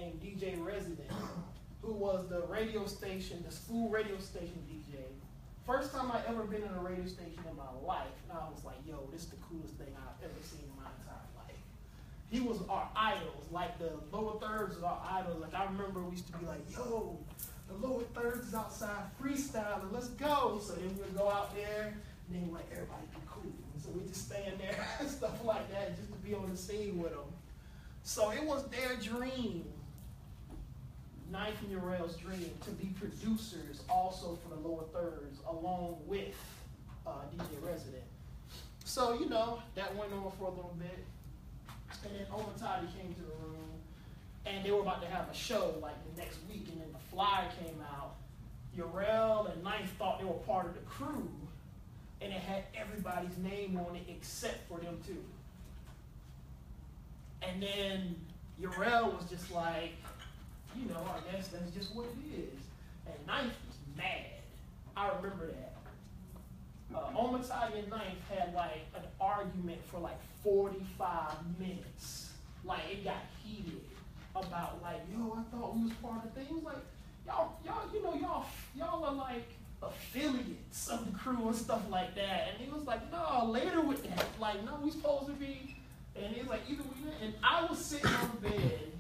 named DJ Resident, who was the radio station, the school radio station DJ. First time I ever been in a radio station in my life, and I was like, yo, this is the coolest thing I've ever seen in my entire life. He was our idols, like the lower thirds was our idols. Like I remember we used to be like, yo, the lower thirds is outside freestyling, let's go. So then we'd go out there, and then like everybody be cool. And so we just stand there and stuff like that, just to be on the scene with them. So it was their dream, Knife and Urel's dream, to be producers also for the lower thirds, along with DJ Resident. So, you know, that went on for a little bit. And then Omatati came to the room, and they were about to have a show like the next week, and then the flyer came out. Urel and Knife thought they were part of the crew, and it had everybody's name on it except for them two. And then Urel was just like, you know, I guess that's just what it is. And Knife was mad. I remember that. Omatati and Knife had like an argument for like 45 minutes. Like it got heated about like, yo, I thought we was part of the thing. It was like, y'all are like affiliates of the crew and stuff like that. And he was like, no, later with that. Like, no, we supposed to be. And he was like, either we didn't. And I was sitting on the bed,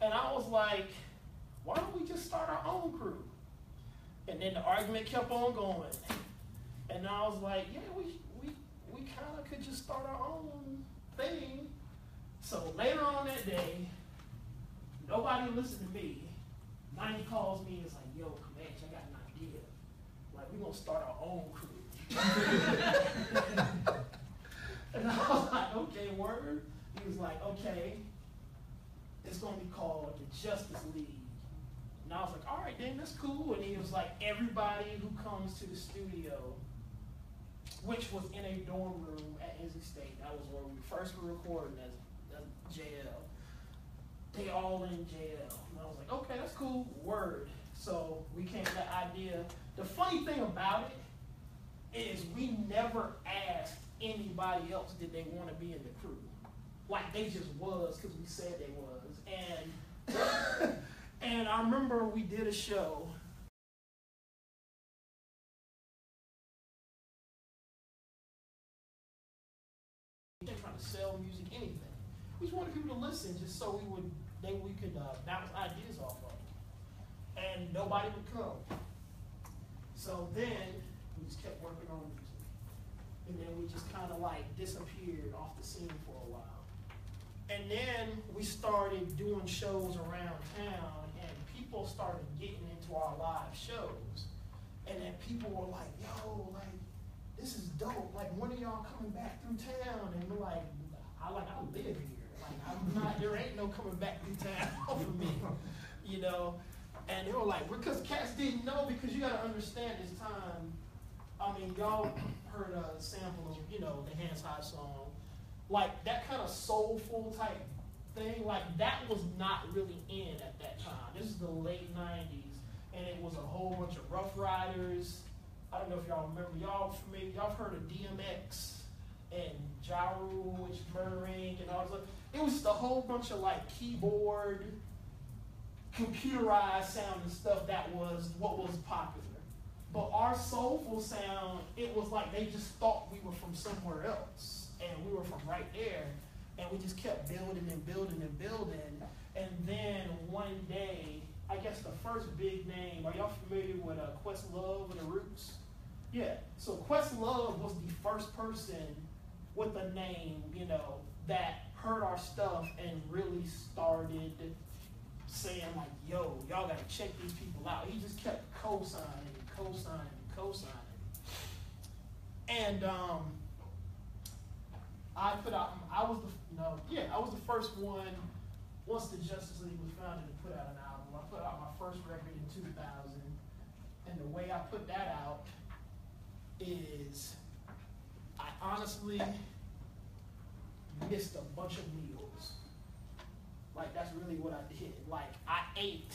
and I was like, why don't we just start our own crew? And then the argument kept on going. And I was like, yeah, we kind of could just start our own thing. So later on that day, nobody listened to me. 90 calls me and is like, yo, Comanche, I got an idea. Like, we're going to start our own crew. And I was like, okay, word. He was like, okay, it's going to be called the Justice League. And I was like, all right, then, that's cool. And he was like, everybody who comes to the studio, which was in a dorm room at NC State, that was where we first were recording as JL. They all in JL. And I was like, okay, that's cool, word. So we came to that idea. The funny thing about it is we never asked anybody else did they want to be in the crew. Like they just was because we said they was. And I remember we did a show. We didn't try to sell music, anything. We just wanted people to listen just so we could bounce ideas off of them. And nobody would come. So then we just kept working on music. And then we just kind of like disappeared off the scene for a while. And then we started doing shows around town, and people started getting into our live shows. And then people were like, yo, like, this is dope. Like, when are y'all coming back through town? And we're like, I live here. Like, there ain't no coming back through town for me, you know? And they were like, because cats didn't know, because you got to understand this time. I mean, y'all heard a sample of, you know, the Hands High song. Like, that kind of soulful type thing, like, that was not really in at that time. This is the late 90s, and it was a whole bunch of Rough Riders. I don't know if y'all remember. Y'all familiar? Y'all heard of DMX and Ja Rule, which Murder Inc. and all this stuff. It was just a whole bunch of, like, keyboard, computerized sound and stuff that was what was popular. But our soulful sound, it was like they just thought we were from somewhere else. And we were from right there. And we just kept building and building and building. And then one day, I guess the first big name, are y'all familiar with Questlove and the Roots? Yeah. So Questlove was the first person with a name, you know, that heard our stuff and really started saying like, yo, y'all gotta check these people out. He just kept co-signing. And I was the first one, once the Justice League was founded, to put out an album. I put out my first record in 2000, and the way I put that out is I honestly missed a bunch of meals. Like, that's really what I did. Like, I ate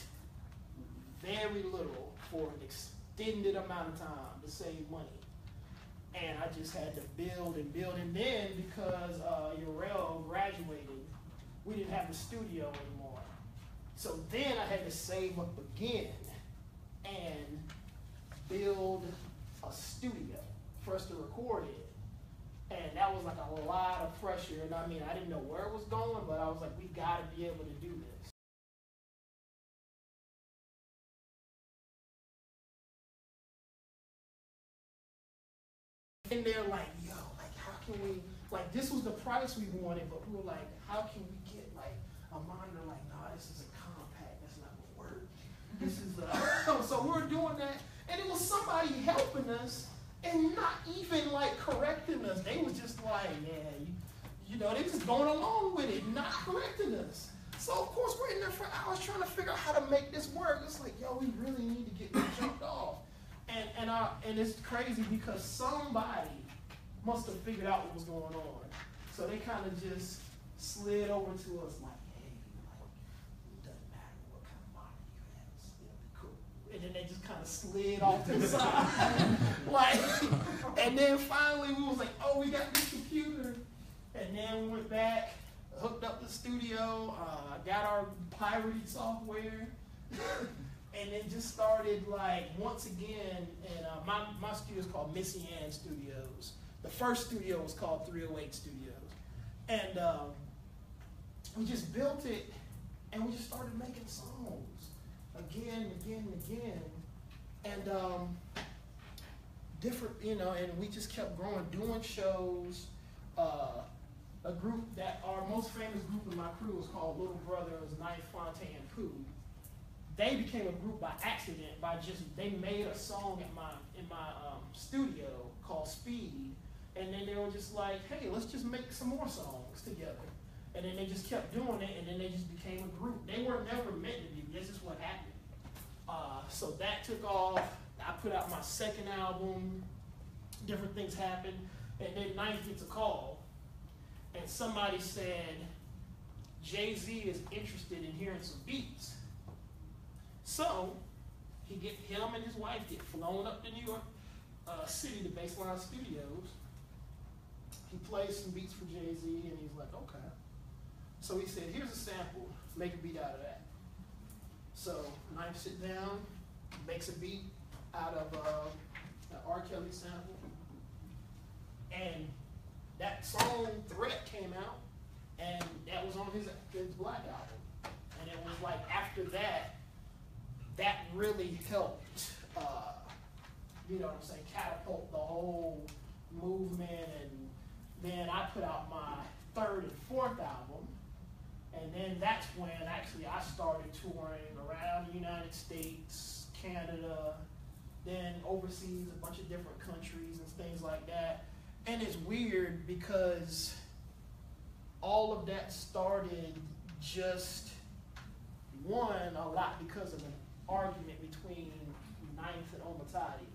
very little for an extended amount of time to save money. And I just had to build and build. And then because Urel graduated, we didn't have the studio anymore. So then I had to save up again and build a studio for us to record in. And that was like a lot of pressure. And I mean, I didn't know where it was going, but I was like, we got to be able to do this. And they're like, yo, like, how can we, like, this was the price we wanted, but we were like, how can we get, like, a monitor? Like, nah, this is a compact. That's not going to work. This is a, so we were doing that. And it was somebody helping us and not even, like, correcting us. They was just like, yeah, you know, they just going along with it, not correcting us. So, of course, we're in there for hours trying to figure out how to make this work. It's like, yo, we really need to get this jumped off. And it's crazy because somebody must have figured out what was going on. So they kind of just slid over to us like, hey, like, it doesn't matter what kind of monitor you have, it'll be cool. And then they just kind of slid off to the side. Like, and then finally we was like, oh, we got this computer. And then we went back, hooked up the studio, got our pirated software. And then just started, like, once again, and my studio is called Missy Ann Studios. The first studio was called 308 Studios. And we just built it, and we just started making songs again and again and again. And different, you know, and we just kept growing, doing shows. A group that, our most famous group in my crew was called Little Brothers, Knife, Fontaine, Pooh. They became a group by accident, by just, they made a song in my studio called Speed, and then they were just like, hey, let's just make some more songs together. And then they just kept doing it, and then they just became a group. They were never meant to be, this is what happened. So that took off. I put out my second album, different things happened, and then Knife gets a call, and somebody said, Jay-Z is interested in hearing some beats. So, him and his wife get flown up to New York City to Baseline Studios. He plays some beats for Jay-Z, and he's like, okay. So he said, here's a sample, make a beat out of that. So, Knife sit down, makes a beat out of an R. Kelly sample. And that song, Threat, came out, and that was on his Black album. And it was like, after that, that really helped, you know what I'm saying, catapult the whole movement. And then I put out my third and fourth album. And then that's when actually I started touring around the United States, Canada, then overseas, a bunch of different countries and things like that. And it's weird because all of that started just, one, a lot because of an argument between Knife and Omatati.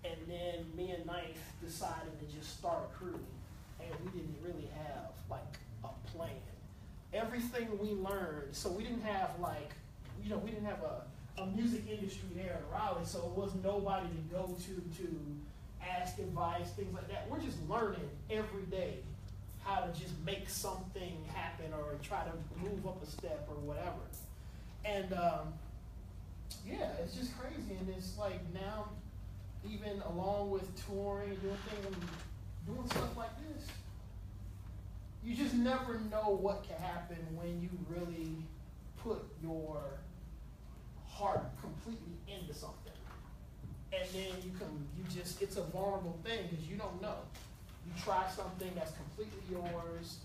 And then me and Knife decided to just start a crew. And we didn't really have like a plan. Everything we learned, so we didn't have like, you know, we didn't have a music industry there in Raleigh, so it was nobody to go to ask advice, things like that. We're just learning every day how to just make something happen or try to move up a step or whatever. And yeah, it's just crazy. And it's like now, even along with touring, doing things, doing stuff like this, you just never know what can happen when you really put your heart completely into something. And then it's a vulnerable thing because you don't know. You try something that's completely yours,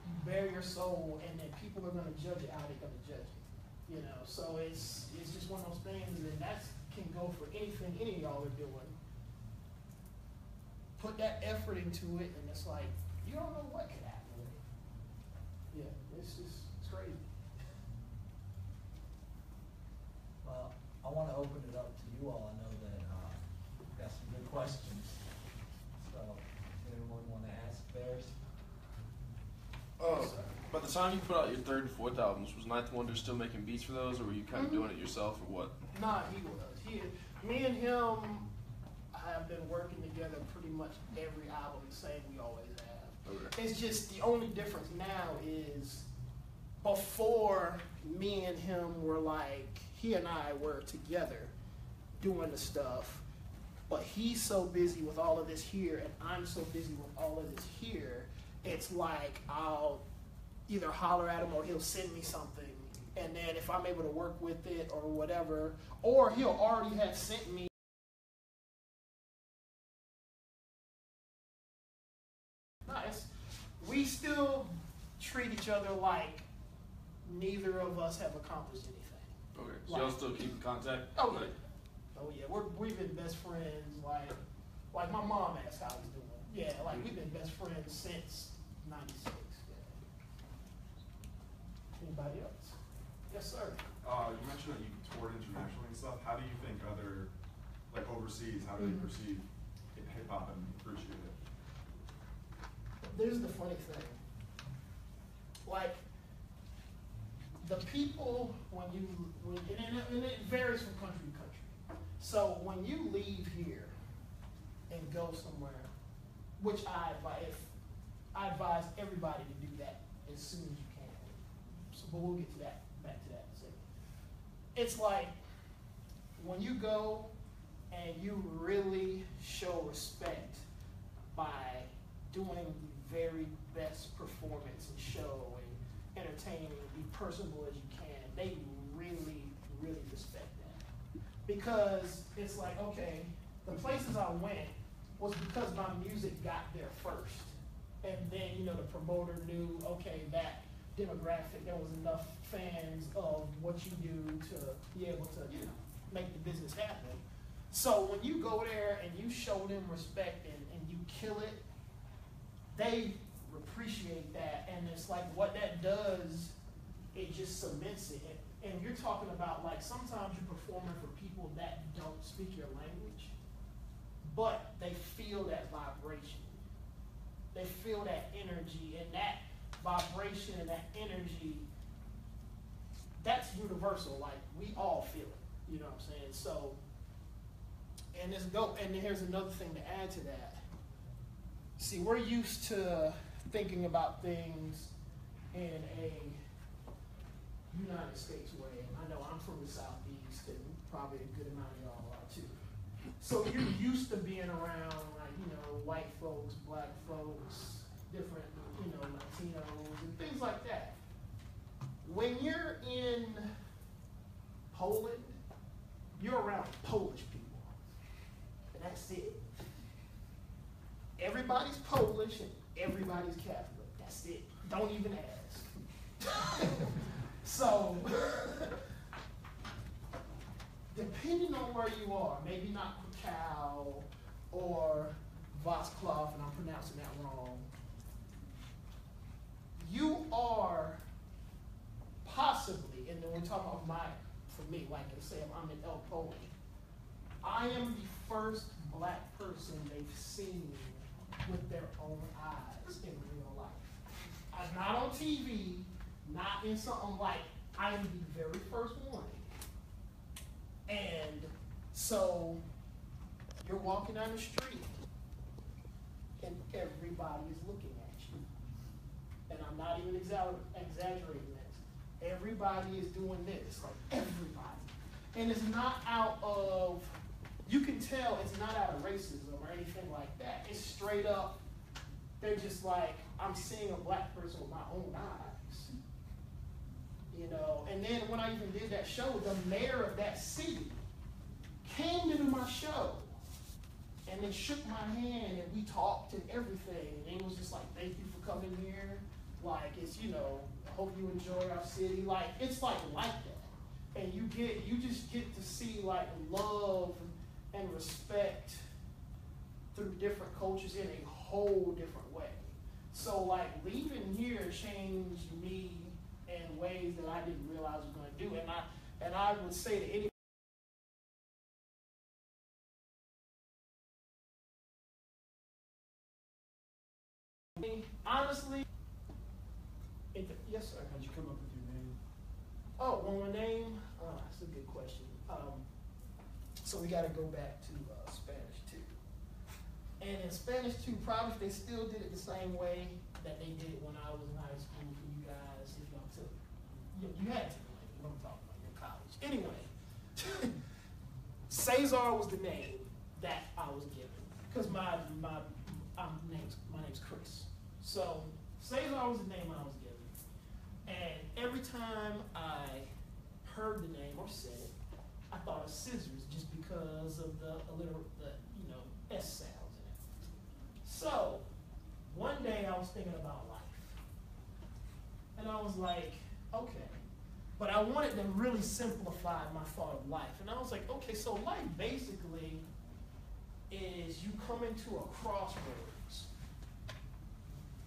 you bare your soul, and then people are going to judge it how they're going to judge it. You know, so it's just one of those things, and that can go for anything any of y'all are doing. Put that effort into it, and it's like, you don't know what could happen with it. Yeah, it's crazy. Well, I want to open it up to you all. I know that you've got some good questions. So, anyone want to ask theirs? By the time you put out your third and fourth albums, was Ninth Wonder still making beats for those, or were you kind of doing it yourself, or what? Nah, he was. Me and him have been working together pretty much every album the same we always have. Okay. It's just the only difference now is before me and him were like, he and I were together doing the stuff, but he's so busy with all of this here and I'm so busy with all of this here, it's like I'll either holler at him or he'll send me something, and then if I'm able to work with it or whatever, or he'll already have sent me. Nice. We still treat each other like neither of us have accomplished anything. Okay, so y'all still keep in contact? Oh yeah. Oh yeah, we've been best friends. Like my mom asked how he's doing. Yeah, like we've been best friends since '96. Yeah. Anybody else? Yes, sir. You mentioned that you toured internationally and stuff. How do you think other, like overseas, how do they perceive hip hop and appreciate it? There's the funny thing. Like the people and it varies from country to country. So when you leave here and go somewhere, which I advise everybody to do that as soon as you can. So, but we'll get to that, back to that in a second. It's like when you go and you really show respect by doing the very best performance and show and entertaining and be personable as you can, they really, really respect that. Because it's like, okay, the places I went was because my music got there first. And then, the promoter knew, okay, that demographic, there was enough fans of what you do to be able to, make the business happen. So when you go there and you show them respect and you kill it, they appreciate that. And it's like what that does, it just cements it. And you're talking about, like, sometimes you're performing for people that don't speak your language, but they feel that vibration. They feel that energy, and that vibration and that energy, that's universal. Like, we all feel it, you know what I'm saying? So, and here's another thing to add to that. See, we're used to thinking about things in a United States way. I know I'm from the Southeast, and probably a good amount of y'all are too. So you're used to being around, like, white folks, black folks, different, Latinos, and things like that. When you're in Poland, you're around Polish people, and that's it. Everybody's Polish and everybody's Catholic. That's it. Don't even ask. So, depending on where you are, maybe not Krakow or Vaslov, and I'm pronouncing that wrong, you are possibly, and then we're talking about for me, like I say, I'm in El Poland, I am the first black person they've seen with their own eyes in real life. Not on TV, not in something like, I am the very first one. And so you're walking down the street and everybody is looking at you. And I'm not even exaggerating this. Everybody is doing this, like everybody. And it's not out of, you can tell it's not out of racism or anything like that. It's straight up, they're just like, I'm seeing a black person with my own eyes. And then when I even did that show, the mayor of that city came into my show and then shook my hand and we talked and everything. And it was just like, thank you for coming here. Like, it's, I hope you enjoy our city. Like, it's like that. And you just get to see like love and respect through different cultures in a whole different way. So like leaving here changed me in ways that I didn't realize I was going to do. And I would say to anybody, honestly, yes sir. How'd you come up with your name? Oh, well, my name, that's a good question. So we got to go back to Spanish too. And in Spanish too, probably they still did it the same way that they did it when I was in high school for you guys, if y'all took you had to take a language. I'm talking about your college. Anyway, Cesar was the name that I was given because my name's Chris. So Cesar was the name I was given, and every time I heard the name or said it, I thought of scissors just because of the S sounds in it. So one day I was thinking about life, and I was like, okay, but I wanted to really simplify my thought of life, and I was like, okay, so life basically is you come into a crossroads,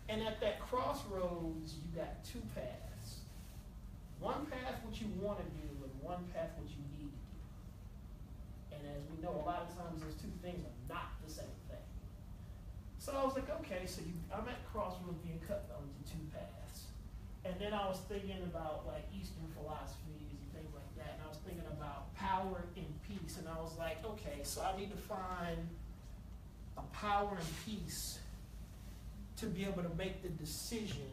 and at that crossroads you got two paths. One path what you want to do, and one path what you need to do. And as we know, a lot of times those two things are not the same thing. So I was like, okay, so I'm at crossroads being cut down into two paths. And then I was thinking about like Eastern philosophies and things like that. And I was thinking about power and peace. And I was like, okay, so I need to find a power and peace to be able to make the decision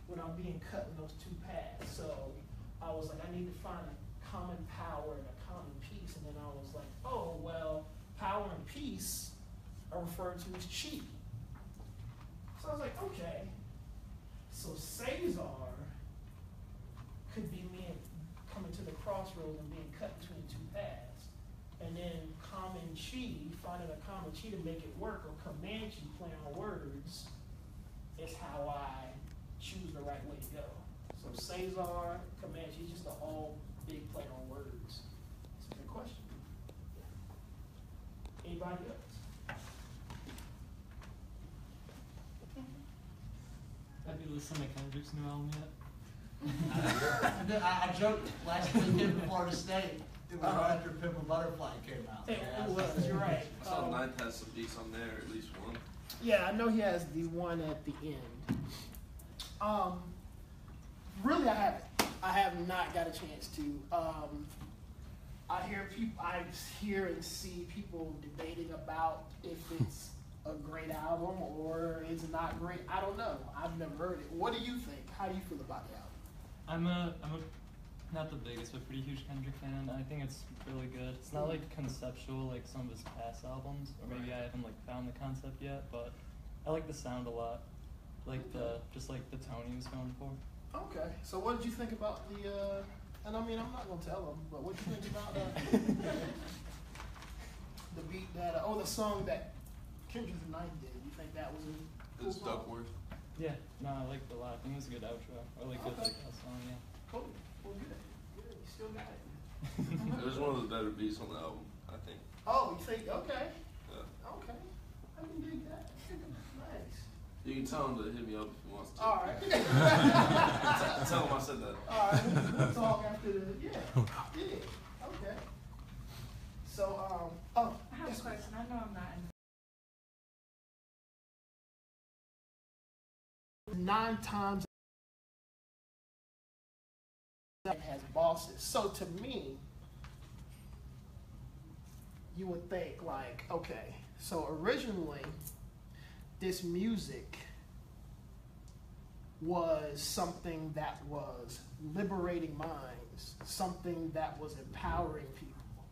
when I'm being cut in those two paths. So I was like, I need to find a common power and a common peace. And then I was like, oh, well, power and peace are referred to as chi. So I was like, okay. So Cesar could be me coming to the crossroads and being cut between two paths. And then common chi, finding a common chi to make it work, or Comanche, playing on words, is how I choose the right way to go. So Cesar, Comanche, just a whole big play on words. It's a good question. Anybody else? Have you listened to Kendrick's new album yet? I joked last weekend before the state. It was right after Pimp a Butterfly came out. It was, you're right. I saw Ninth has some beats on there, at least one. Yeah, I know he has the one at the end. Really, I haven't. I have not got a chance to. I hear and see people debating about if it's a great album or it's not great. I don't know. I've never heard it. What do you think? How do you feel about the album? I'm a not the biggest, but pretty huge Kendrick fan. I think it's really good. It's not like conceptual like some of his past albums, or maybe I haven't like found the concept yet, but I like the sound a lot. Like just like the tone he was going for. Okay. So what did you think about the and I mean I'm not gonna tell him, but what did you think about the beat that the song that Kendrick Knight did? You think that was a It's Duckworth. Yeah, no, I liked it a lot. I think it was a good outro. I like good Okay. that song, yeah. Cool. Well, good. Good. You still got it. It was one of the better beats on the album, I think. Oh, you think? Okay. Yeah. Okay. I can dig that. Nice. You can tell him to hit me up if he wants to. All right. Tell him I said that. All right. We'll talk after the. Yeah. Yeah. Okay. So, I have a question. I know I'm not in 9 times has bosses. So to me, you would think like, okay, so originally this music was something that was liberating minds, something that was empowering people.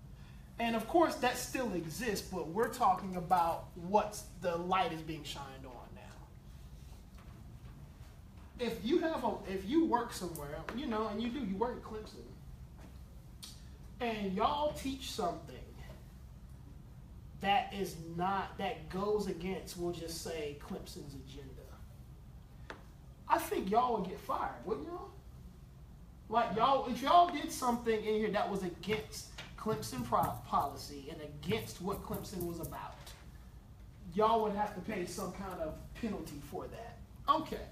And of course that still exists, but we're talking about what's the light is being shined on now. If you work somewhere, and you work at Clemson, and y'all teach something that goes against, we'll just say, Clemson's agenda, I think y'all would get fired, wouldn't y'all? Like if y'all did something in here that was against Clemson policy and against what Clemson was about, y'all would have to pay some kind of penalty for that. Okay.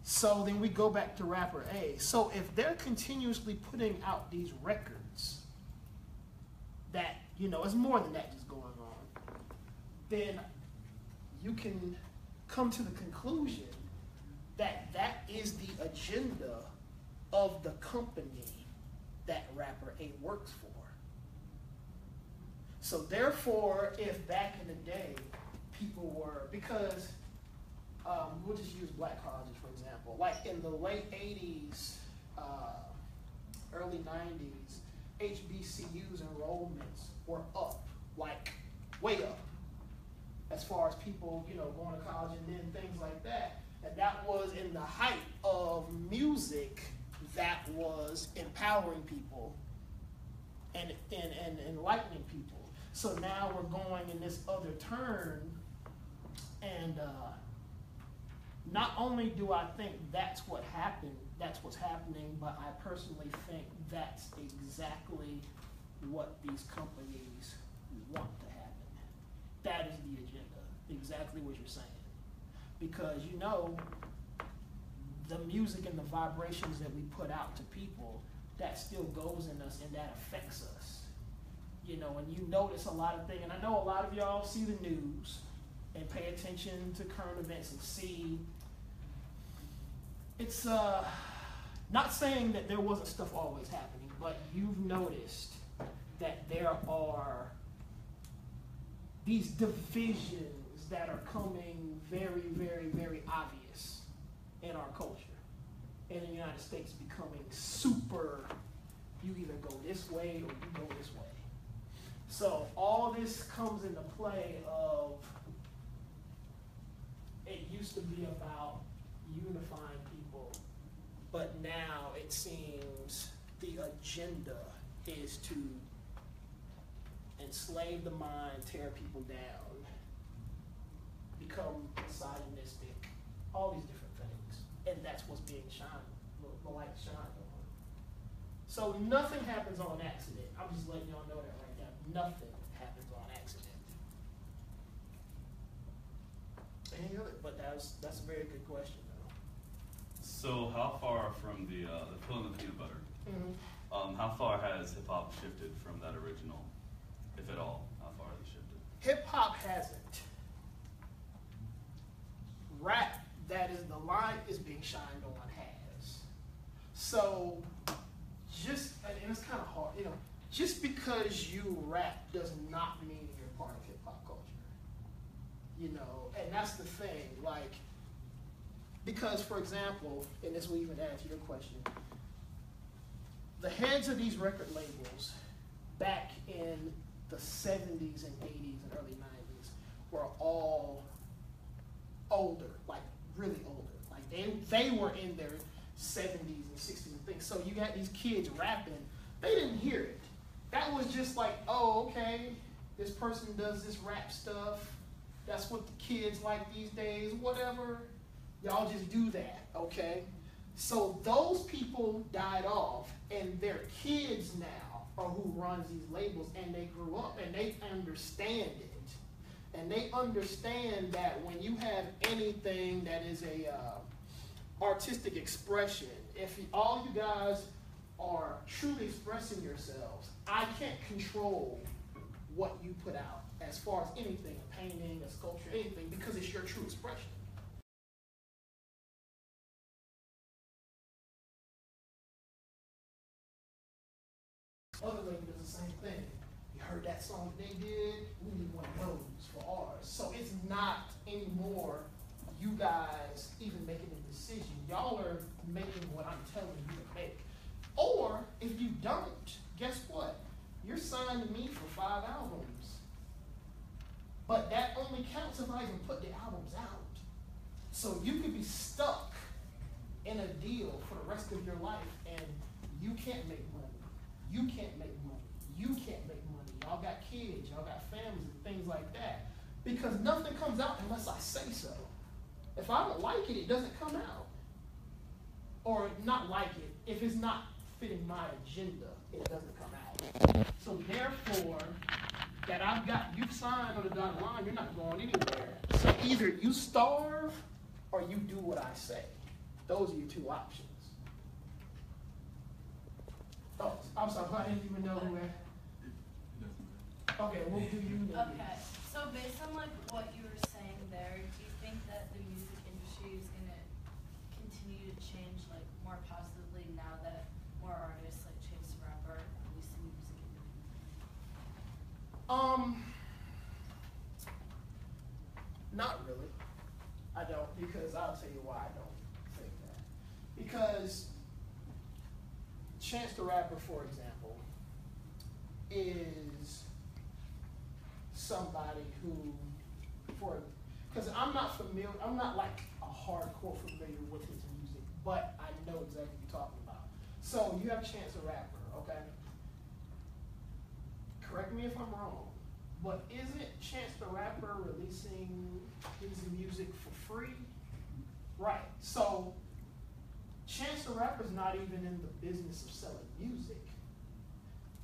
So then we go back to rapper A. So if they're continuously putting out these records that, it's more than that just going on, then you can come to the conclusion that that is the agenda of the company that rapper A works for. So therefore, if back in the day, people were, because we'll just use black colleges for example, like in the late 80s, early 90s, HBCUs enrollments were up, like way up, as far as people, going to college and then things like that. And that was in the height of music that was empowering people and enlightening people. So now we're going in this other turn, and not only do I think that's what's happening, but I personally think that's exactly what these companies want to happen. That is the agenda, exactly what you're saying. Because the music and the vibrations that we put out to people, that still goes in us and that affects us. And you notice a lot of things, and I know a lot of y'all see the news and pay attention to current events and see, it's not saying that there wasn't stuff always happening, but you've noticed that there are these divisions that are coming very, very, very obvious in our culture. In the United States, becoming super, you either go this way or you go this way. So all this comes into play of, it used to be about unifying people, but now it seems the agenda is to enslave the mind, tear people down, become misogynistic, all these different things. And that's what's being shined, the light shined on. So nothing happens on accident. I'm just letting y'all know that right now. Nothing happens on accident. Any other? But that's a very good question, though. So how far from the pill and the peanut butter? Mm-hmm. How far has hip hop shifted from that original, if at all? How far has it shifted? Hip hop hasn't. Rap, that is the light is being shined on, has. So and it's kind of hard, just because you rap does not mean you're part of hip hop culture. And that's the thing, because for example, and this will even answer your question, the heads of these record labels back in the 70s and 80s and early 90s were all older, really older. They were in their 70s and 60s and things. So you got these kids rapping, they didn't hear it. That was just oh, okay, this person does this rap stuff. That's what the kids like these days, whatever. Y'all just do that, okay? So those people died off, and their kids now are who runs these labels, and they grew up and they understand it. And they understand that when you have anything that is a artistic expression, if all you guys are truly expressing yourselves, I can't control what you put out as far as anything, a painting, a sculpture, anything, because it's your true expression. Other label does the same thing. You heard that song that they did? We need one of those for ours. So it's not anymore you guys even making a decision. Y'all are making what I'm telling you to make. Or if you don't, guess what? You're signed to me for 5 albums. But that only counts if I even put the albums out. So you could be stuck in a deal for the rest of your life and you can't make money. You can't make money. You can't make money. Y'all got kids, y'all got families and things like that. Because nothing comes out unless I say so. If I don't like it, it doesn't come out. Or not like it. If it's not fitting my agenda, it doesn't come out. So therefore, that I've got you signed on the dotted line, you're not going anywhere. So either you starve or you do what I say. Those are your two options. Oh, I'm sorry, I didn't even know who. Okay, what do you know? Okay, so based on what you were saying there, do you think that the music industry is gonna continue to change more positively now that more artists Chase the Rapper are releasing music independently? Not really. I don't, because I'll tell you why I don't think that. Because Chance the Rapper, for example, is somebody who, because I'm not like a hardcore familiar with his music, but I know exactly what you're talking about. So you have Chance the Rapper, okay? Correct me if I'm wrong, but isn't Chance the Rapper releasing his music for free? Right. So Chance the Rapper's not even in the business of selling music.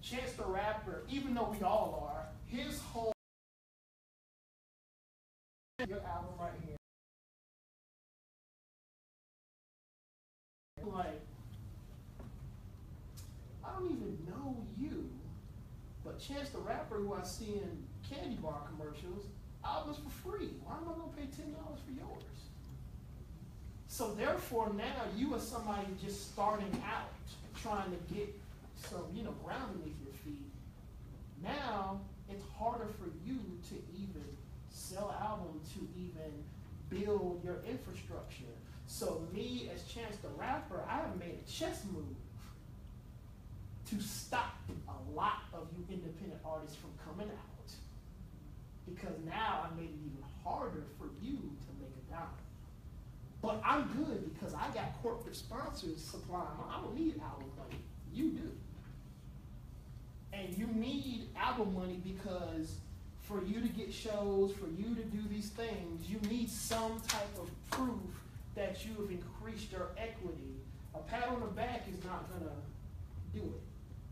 Chance the Rapper, even though we all are, his whole your album right here. Like, I don't even know you, but Chance the Rapper, who I see in candy bar commercials, albums for free. Why am I gonna pay $10 for yours? So therefore, now you are somebody just starting out, trying to get some, ground beneath your feet. Now it's harder for you to even sell albums, to even build your infrastructure. So me as Chance the Rapper, I have made a chess move to stop a lot of you independent artists from coming out. Because now I made it even harder for you to make a dime. But I'm good because I got corporate sponsors supplying. I don't need album money. You do. And you need album money because for you to get shows, for you to do these things, you need some type of proof that you have increased your equity. A pat on the back is not gonna do it.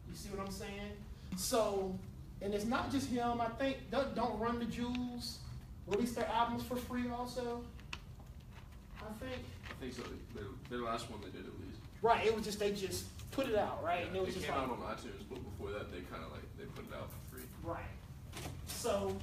You see what I'm saying? So, and it's not just him. I think Don't Run the Jewels release their albums for free also. I think so. The last one they did at least. Right. It was just they just put it out, right? Yeah, and it was it just came like, out on iTunes, but before that they kind of like they put it out for free. right. So